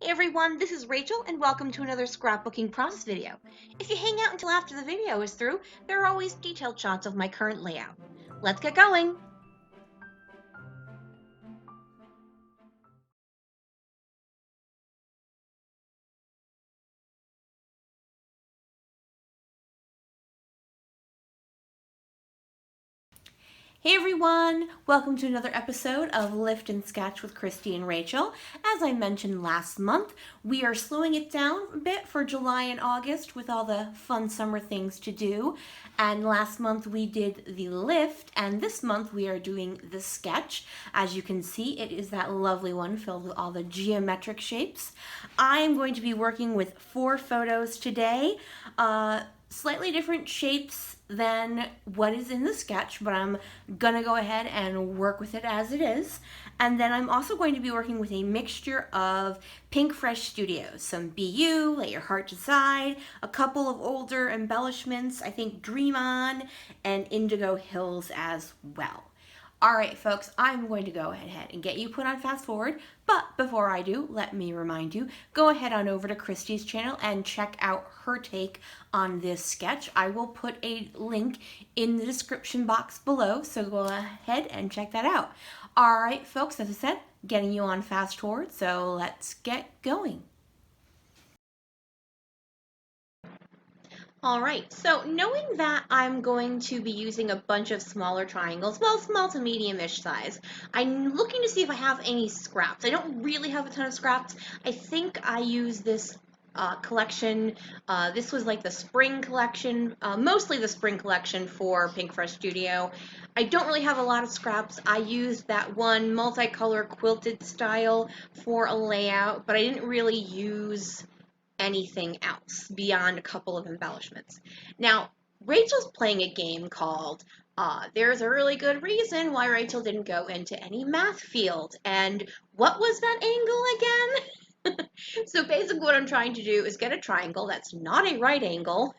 Hey everyone, this is Rachel and welcome to another scrapbooking process video. If you hang out until after the video is through, there are always detailed shots of my current layout. Let's get going! Hey everyone! Welcome to another episode of Lift and Sketch with Christy and Rachel. As I mentioned last month, we are slowing it down a bit for July and August with all the fun summer things to do. And last month we did the lift, and this month we are doing the sketch. As you can see, it is that lovely one filled with all the geometric shapes. I am going to be working with 4 photos today. Slightly different shapes than what is in the sketch, but I'm gonna go ahead and work with it as it is. And then I'm also going to be working with a mixture of Pinkfresh Studio, some BU, Let Your Heart Decide, a couple of older embellishments, I think Dream On, and Indigo Hills as well. All right, folks, I'm going to go ahead and get you put on fast forward. But before I do, let me remind you, go ahead on over to Christy's channel and check out her take on this sketch. I will put a link in the description box below, so go ahead and check that out. All right, folks, as I said, getting you on fast forward, so let's get going. All right, so knowing that I'm going to be using a bunch of smaller triangles, well, small to medium-ish size, I'm looking to see if I have any scraps. I don't really have a ton of scraps. I think I use this collection. This was like the spring collection, mostly the spring collection for Pinkfresh Studio. I don't really have a lot of scraps. I used that one multicolor quilted style for a layout, but I didn't really use anything else beyond a couple of embellishments. Now, Rachel's playing a game called There's a Really Good Reason Why Rachel Didn't Go Into Any Math Field. And what was that angle again? So basically what I'm trying to do is get a triangle that's not a right angle,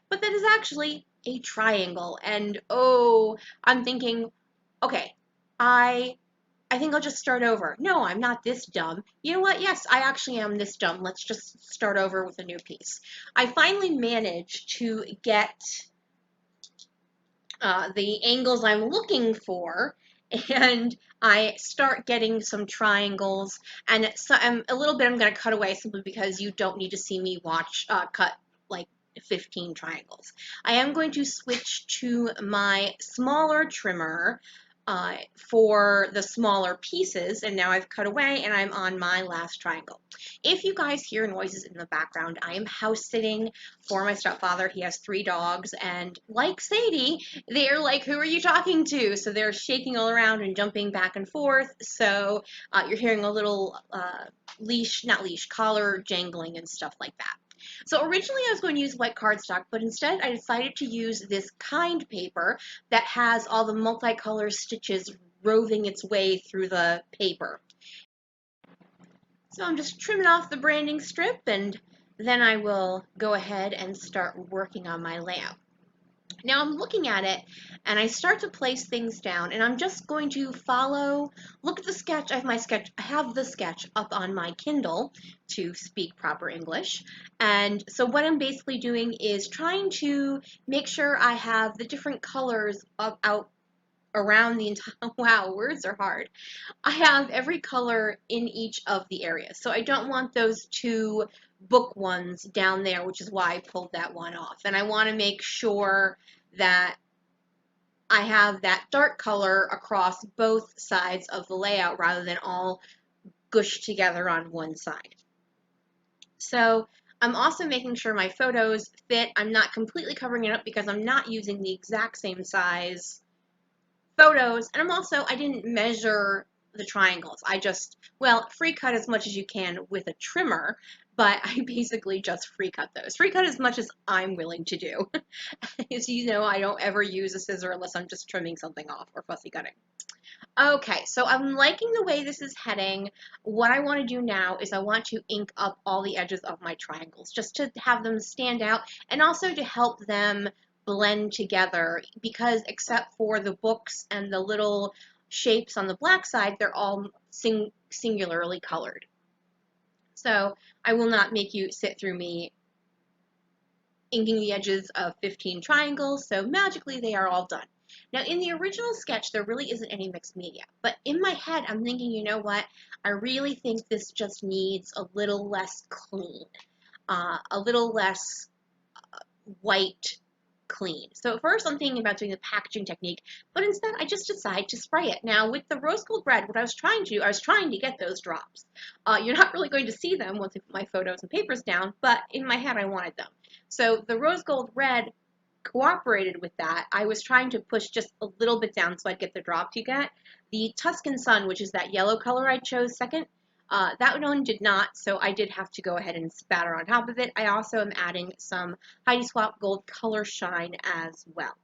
but that is actually a triangle. And oh, I'm thinking, okay, I I think I'll just start over. No, I'm not this dumb. You know what? Yes, I actually am this dumb. Let's just start over with a new piece. I finally managed to get the angles I'm looking for, and I start getting some triangles, and so a little bit I'm going to cut away simply because you don't need to see me cut like 15 triangles. I am going to switch to my smaller trimmer for the smaller pieces, and now I've cut away and I'm on my last triangle. If you guys hear noises in the background, I am house sitting for my stepfather. He has 3 dogs, and like Sadie, they're like, who are you talking to? So they're shaking all around and jumping back and forth. So you're hearing a little collar jangling and stuff like that. So originally I was going to use white cardstock, but instead I decided to use this kind paper that has all the multicolor stitches roving its way through the paper. So I'm just trimming off the branding strip, and then I will go ahead and start working on my layout. Now I'm looking at it and I start to place things down, and I'm just going to look at the sketch. I have the sketch up on my Kindle, to speak proper English. And so what I'm basically doing is trying to make sure I have the different colors out around the entire, wow, words are hard. I have every color in each of the areas. So I don't want those 2 book ones down there, which is why I pulled that one off. And I want to make sure that I have that dark color across both sides of the layout rather than all gushed together on one side. So I'm also making sure my photos fit. I'm not completely covering it up because I'm not using the exact same size photos, and I didn't measure the triangles. I just, well, free cut as much as you can with a trimmer, but I basically just free cut those. Free cut as much as I'm willing to do. As you know, I don't ever use a scissor unless I'm just trimming something off or fussy cutting. Okay, so I'm liking the way this is heading. What I want to do now is I want to ink up all the edges of my triangles just to have them stand out and also to help them blend together, because except for the books and the little shapes on the black side, they're all singularly colored. So I will not make you sit through me inking the edges of 15 triangles, so magically they are all done. Now in the original sketch, there really isn't any mixed media, but in my head, I'm thinking, you know what? I really think this just needs a little less clean, a little less white clean. So at first I'm thinking about doing the packaging technique, but instead I just decide to spray it. Now with the rose gold red, what I was trying to do, I was trying to get those drops. You're not really going to see them once I put my photos and papers down, but in my head I wanted them. So the rose gold red cooperated with that. I was trying to push just a little bit down so I'd get the drops you get. The Tuscan Sun, which is that yellow color I chose second, that one did not, so I did have to go ahead and spatter on top of it. I also am adding some Heidi Swap Gold Color Shine as well.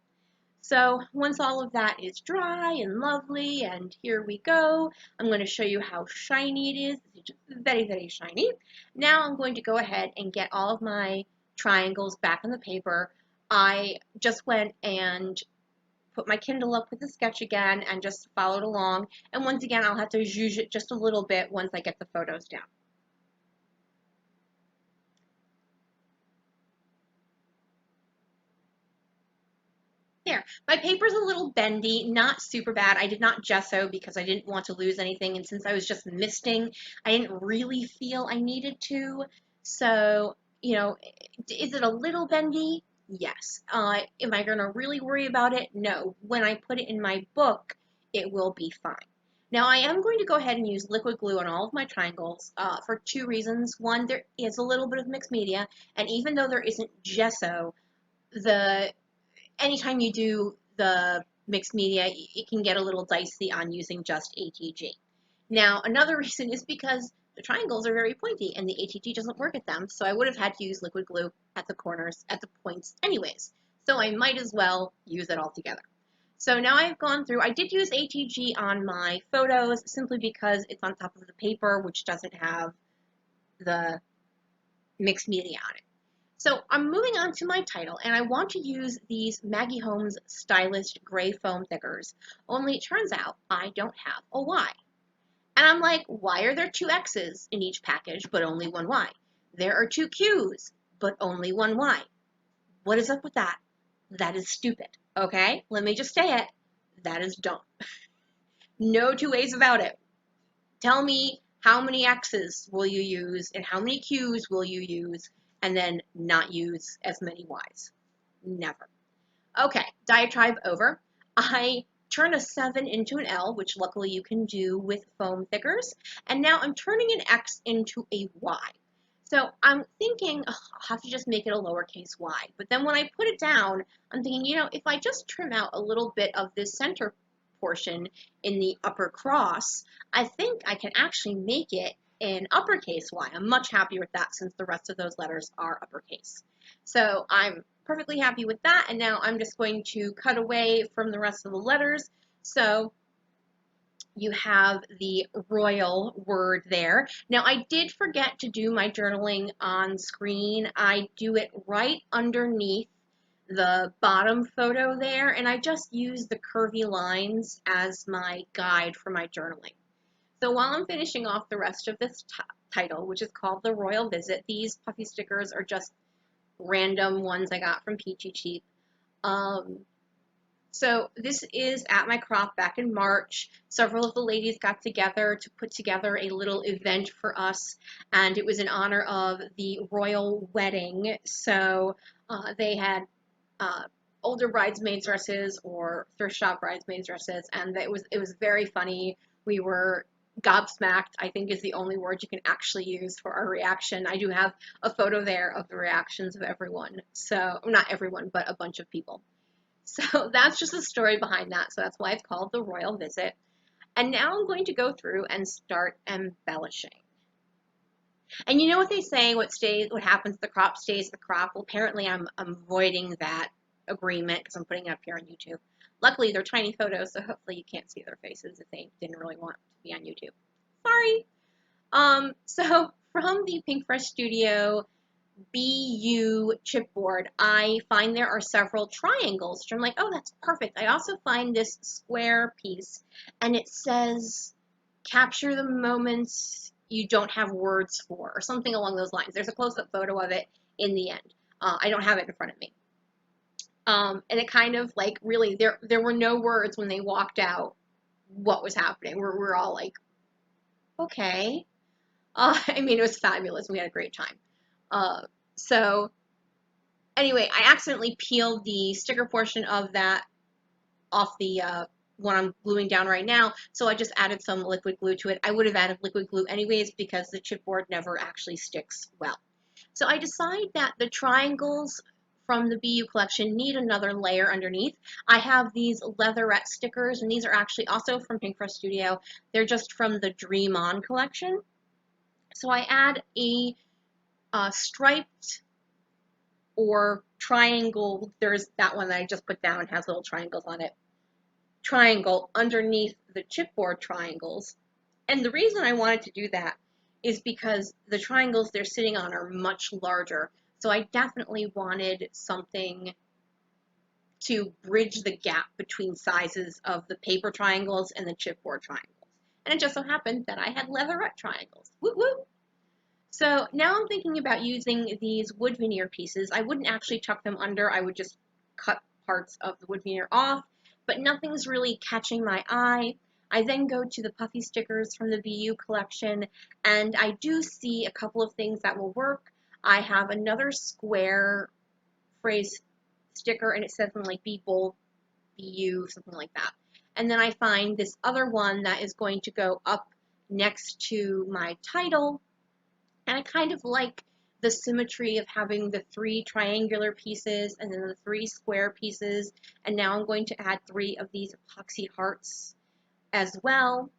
So once all of that is dry and lovely, and here we go, I'm going to show you how shiny it is. It's just very, very shiny. Now I'm going to go ahead and get all of my triangles back on the paper. I just went and put my Kindle up with the sketch again and just followed along. And once again, I'll have to zhuzh it just a little bit once I get the photos down. There, my paper's a little bendy, not super bad. I did not gesso because I didn't want to lose anything, and since I was just misting, I didn't really feel I needed to. So, you know, is it a little bendy? Yes. Am I going to really worry about it? No. When I put it in my book, it will be fine. Now, I am going to go ahead and use liquid glue on all of my triangles for two reasons. One, there is a little bit of mixed media, and even though there isn't gesso, the anytime you do the mixed media, it can get a little dicey on using just ATG. Now, another reason is because the triangles are very pointy and the ATG doesn't work at them, so I would have had to use liquid glue at the corners, at the points anyways. So I might as well use it all together. So now I've gone through, I did use ATG on my photos simply because it's on top of the paper, which doesn't have the mixed media on it. So I'm moving on to my title, and I want to use these Maggie Holmes Stylist Gray Foam Thickers, only it turns out I don't have a Y. And I'm like, why are there two X's in each package, but only one Y? There are two Q's, but only one Y. What is up with that? That is stupid, okay? Let me just say it. That is dumb. No two ways about it. Tell me how many X's will you use and how many Q's will you use, and then not use as many Y's. Never. Okay, diatribe over. I turn a 7 into an L, which luckily you can do with foam thickers, and now I'm turning an X into a Y. So I'm thinking, oh, I'll have to just make it a lowercase y. But then when I put it down, I'm thinking, you know, if I just trim out a little bit of this center portion in the upper cross, I think I can actually make it in uppercase Y. I'm much happier with that since the rest of those letters are uppercase. So I'm perfectly happy with that, and now I'm just going to cut away from the rest of the letters. So you have the royal word there. Now I did forget to do my journaling on screen. I do it right underneath the bottom photo there, and I just use the curvy lines as my guide for my journaling. So while I'm finishing off the rest of this title, which is called The Royal Visit, these puffy stickers are just random ones I got from Peachy Cheap. So this is at my crop back in March. Several of the ladies got together to put together a little event for us, and it was in honor of the royal wedding. So they had older bridesmaids dresses or thrift shop bridesmaids dresses, and it was very funny. We were gobsmacked, I think is the only word you can actually use for our reaction. I do have a photo there of the reactions of everyone. So not everyone, but a bunch of people. So that's just the story behind that. So that's why it's called The Royal Visit. And now I'm going to go through and start embellishing. And you know what they say, what happens to the crop stays the crop. Well, apparently I'm avoiding that agreement because I'm putting it up here on YouTube. Luckily, they're tiny photos, so hopefully you can't see their faces if they didn't really want to be on YouTube. Sorry. So from the Pinkfresh Studio BU chipboard, I find there are several triangles, which I'm like, oh, that's perfect. I also find this square piece, and it says, capture the moments you don't have words for, or something along those lines. There's a close-up photo of it in the end. I don't have it in front of me. And it kind of like really, there were no words when they walked out what was happening. We're all like, okay. I mean, it was fabulous. We had a great time. So anyway, I accidentally peeled the sticker portion of that off the one I'm gluing down right now, so I just added some liquid glue to it. I would have added liquid glue anyways because the chipboard never actually sticks well. So I decide that the triangles from the BU collection need another layer underneath. I have these leatherette stickers, and these are actually also from Pinkfresh Studio. They're just from the Dream On collection. So I add a striped or triangle, there's that one that I just put down, has little triangles on it, triangle underneath the chipboard triangles. And the reason I wanted to do that is because the triangles they're sitting on are much larger. So I definitely wanted something to bridge the gap between sizes of the paper triangles and the chipboard triangles. And it just so happened that I had leatherette triangles. Woo woo! So now I'm thinking about using these wood veneer pieces. I wouldn't actually tuck them under, I would just cut parts of the wood veneer off, but nothing's really catching my eye. I then go to the puffy stickers from the BU collection, and I do see a couple of things that will work. I have another square phrase sticker, and it says something like Be Bold, BU, something like that. And then I find this other one that is going to go up next to my title, and I kind of like the symmetry of having the 3 triangular pieces and then the 3 square pieces. And now I'm going to add 3 of these epoxy hearts as well,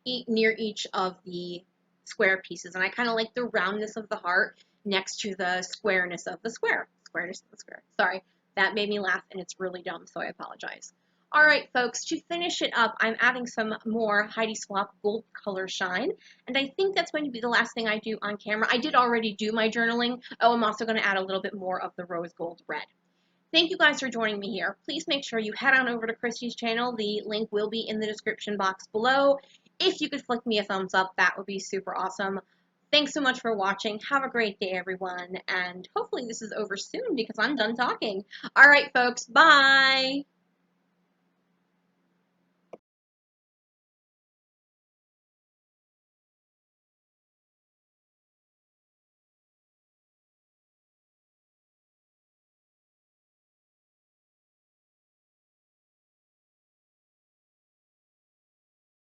near each of the square pieces. And I kind of like the roundness of the heart next to the squareness of the square. Squareness of the square. Sorry, that made me laugh and it's really dumb, so I apologize. Alright folks, to finish it up, I'm adding some more Heidi Swap Gold Color Shine, and I think that's going to be the last thing I do on camera. I did already do my journaling. Oh, I'm also going to add a little bit more of the rose gold red. Thank you guys for joining me here. Please make sure you head on over to Christy's channel. The link will be in the description box below. If you could flick me a thumbs up, that would be super awesome. Thanks so much for watching. Have a great day, everyone, and hopefully this is over soon because I'm done talking. Alright folks, bye!